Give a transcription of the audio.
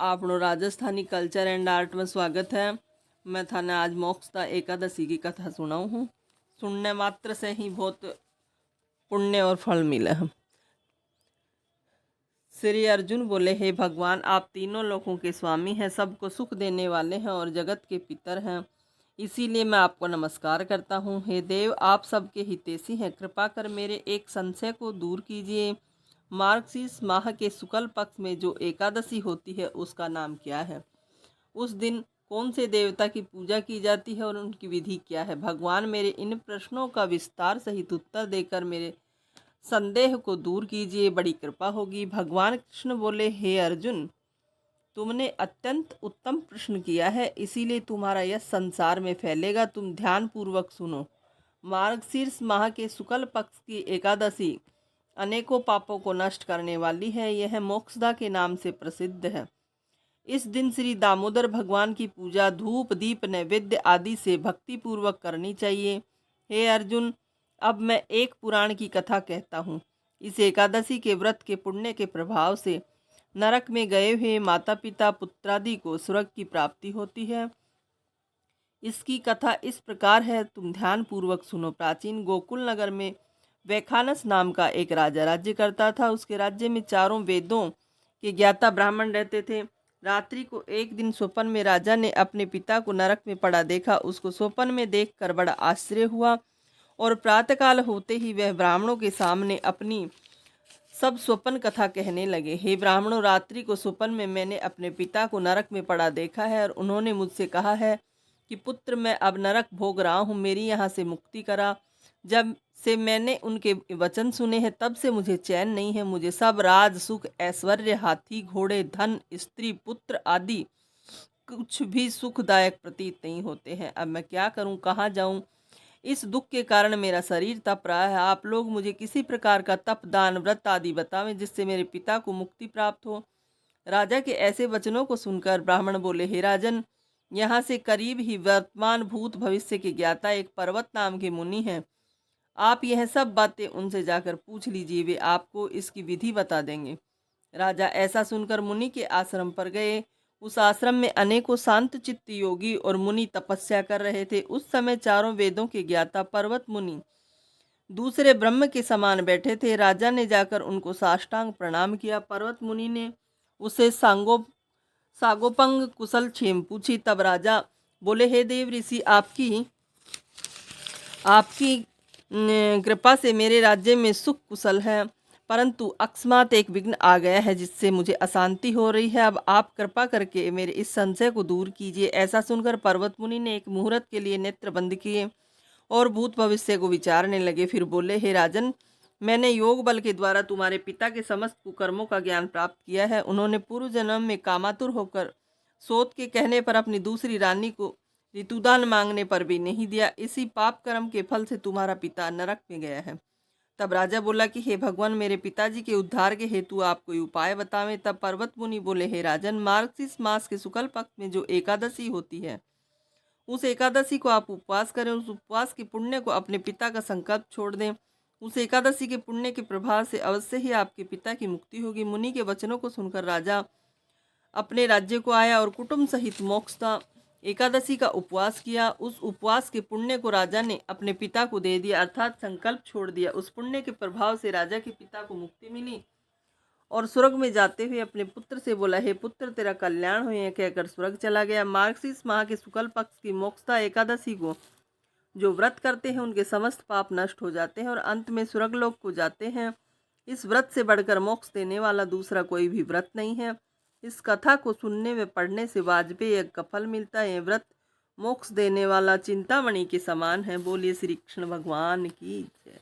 आपनो Rajasthani culture and art में स्वागत है। मैं थाने आज मोक्षदा एकादशी की कथा सुनाऊँ हूँ। सुनने मात्र से ही बहुत पुण्य और फल मिले हैं। श्री अर्जुन बोले, हे भगवान, आप तीनों लोकों के स्वामी हैं, सबको सुख देने वाले हैं और जगत के पितर हैं, इसीलिए मैं आपको नमस्कार करता हूँ। हे देव, आप सबके हितैषी हैं, कृपा कर मेरे एक संशय को दूर कीजिए। मार्गशीर्ष माह के शुक्ल पक्ष में जो एकादशी होती है उसका नाम क्या है? उस दिन कौन से देवता की पूजा की जाती है और उनकी विधि क्या है? भगवान, मेरे इन प्रश्नों का विस्तार सहित उत्तर देकर मेरे संदेह को दूर कीजिए, बड़ी कृपा होगी। भगवान कृष्ण बोले, हे अर्जुन, तुमने अत्यंत उत्तम प्रश्न किया है, इसीलिए तुम्हारा यश संसार में फैलेगा। तुम ध्यान पूर्वक सुनो। मार्गशीर्ष माह के शुक्ल पक्ष की एकादशी अनेकों पापों को नष्ट करने वाली है। यह मोक्षदा के नाम से प्रसिद्ध है। इस दिन श्री दामोदर भगवान की पूजा धूप दीप नैवेद्य आदि से भक्ति पूर्वक करनी चाहिए। हे अर्जुन, अब मैं एक पुराण की कथा कहता हूँ। इस एकादशी के व्रत के पुण्य के प्रभाव से नरक में गए हुए माता पिता पुत्रादि को स्वर्ग की प्राप्ति होती है। इसकी कथा इस प्रकार है, तुम ध्यान पूर्वक सुनो। प्राचीन गोकुल नगर में वैखानस नाम का एक राजा राज्य करता था। उसके राज्य में चारों वेदों के ज्ञाता ब्राह्मण रहते थे। रात्रि को एक दिन स्वप्न में राजा ने अपने पिता को नरक में पड़ा देखा। उसको स्वप्न में देखकर बड़ा आश्चर्य हुआ और प्रातःकाल होते ही वह ब्राह्मणों के सामने अपनी सब स्वप्न कथा कहने लगे। हे ब्राह्मणों, रात्रि को स्वप्न में मैंने अपने पिता को नरक में पड़ा देखा है और उन्होंने मुझसे कहा है कि पुत्र, मैं अब नरक भोग रहा हूँ, मेरी यहाँ से मुक्ति करा। जब से मैंने उनके वचन सुने हैं तब से मुझे चैन नहीं है। मुझे सब राज सुख ऐश्वर्य हाथी घोड़े धन स्त्री पुत्र आदि कुछ भी सुखदायक प्रतीत नहीं होते हैं। अब मैं क्या करूं, कहाँ जाऊं? इस दुख के कारण मेरा शरीर तप रहा है। आप लोग मुझे किसी प्रकार का तप दान व्रत आदि बतावें जिससे मेरे पिता को मुक्ति प्राप्त हो। राजा के ऐसे वचनों को सुनकर ब्राह्मण बोले, हे राजन, यहाँ से करीब ही वर्तमान भूत भविष्य के ज्ञाता एक पर्वत नाम के मुनि हैं। आप यह सब बातें उनसे जाकर पूछ लीजिए, वे आपको इसकी विधि बता देंगे। राजा ऐसा सुनकर मुनि के आश्रम पर गए। उस आश्रम में अनेकों शांत चित्त योगी और मुनि तपस्या कर रहे थे। उस समय चारों वेदों के ज्ञाता पर्वत मुनि दूसरे ब्रह्म के समान बैठे थे। राजा ने जाकर उनको साष्टांग प्रणाम किया। पर्वत मुनि ने उसे सागोपंग कुशल क्षेम पूछी। तब राजा बोले, हे देव ऋषि, आपकी आपकी कृपा से मेरे राज्य में सुख कुशल है, परंतु अकस्मात एक विघ्न आ गया है जिससे मुझे अशांति हो रही है। अब आप कृपा करके मेरे इस संशय को दूर कीजिए। ऐसा सुनकर पर्वत मुनि ने एक मुहूर्त के लिए नेत्र बंद किए और भूत भविष्य को विचारने लगे। फिर बोले, हे राजन, मैंने योग बल के द्वारा तुम्हारे पिता के समस्त कुकर्मों का ज्ञान प्राप्त किया है। उन्होंने पूर्व जन्म में कामातुर होकर सोत के कहने पर अपनी दूसरी रानी को ऋतुदान मांगने पर भी नहीं दिया। इसी पाप कर्म के फल से तुम्हारा पिता नरक में गया है। तब राजा बोला कि हे भगवान, मेरे पिताजी के उद्धार के हेतु आप कोई उपाय बतावें। तब पर्वत मुनि बोले, हे राजन, मार्गशीर्ष मास के शुक्ल पक्ष में जो एकादशी होती है उस एकादशी को आप उपवास करें। उस उपवास के पुण्य को अपने पिता का संकल्प छोड़ दें। उस एकादशी के पुण्य के प्रभाव से अवश्य ही आपके पिता की मुक्ति होगी। मुनि के वचनों को सुनकर राजा अपने राज्य को आया और कुटुंब सहित मोक्षदा एकादशी का उपवास किया। उस उपवास के पुण्य को राजा ने अपने पिता को दे दिया, अर्थात संकल्प छोड़ दिया। उस पुण्य के प्रभाव से राजा के पिता को मुक्ति मिली और स्वर्ग में जाते हुए अपने पुत्र से बोला, हे पुत्र, तेरा कल्याण हो। यह कहकर स्वर्ग चला गया। मार्गशीर्ष माह के शुक्ल पक्ष की मोक्षदा एकादशी को जो व्रत करते हैं उनके समस्त पाप नष्ट हो जाते हैं और अंत में स्वर्गलोक को जाते हैं। इस व्रत से बढ़कर मोक्ष देने वाला दूसरा कोई भी व्रत नहीं है। इस कथा को सुनने व पढ़ने से वाजपेय यज्ञ का फल मिलता है। यह व्रत मोक्ष देने वाला चिंतामणि के समान है। बोलिए श्री कृष्ण भगवान की जय।